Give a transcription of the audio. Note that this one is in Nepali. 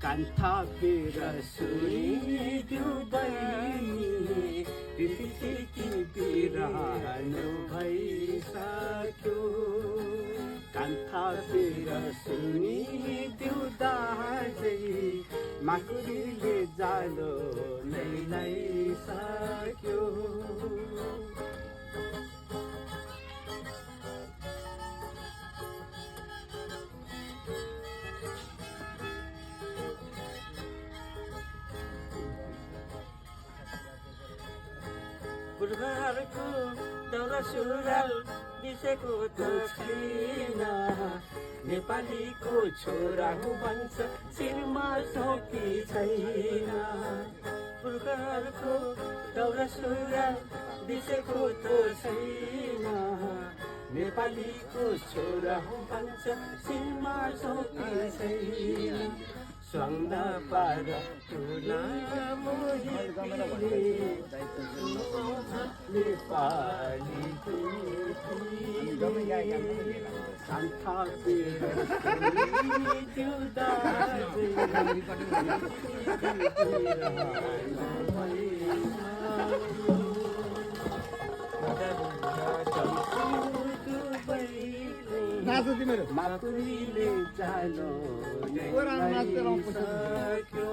कान्थातिर सुनिदियो बहिनी त्यतिकै बिरानो भइसक्यो कान्थातिर सुनिदियो दाजै माकुरीले जालो नै लैसक्यो पुर्खाहरूको दौरा सुरुवाल बिसेको त छैन नेपालीको छोरा हो भन्छ शिरमा सोकी छैन पुर्खाहरूको दौरा सुरुवाल बिसेको त छैन नेपालीको छोरा हो भन्छ शिरमा सोकी छैन स्वाङ्ग पार ठुला नेपालीको कान्थातिर सुनिदियो दाजै माकुरीले जालो नै लैसक्यो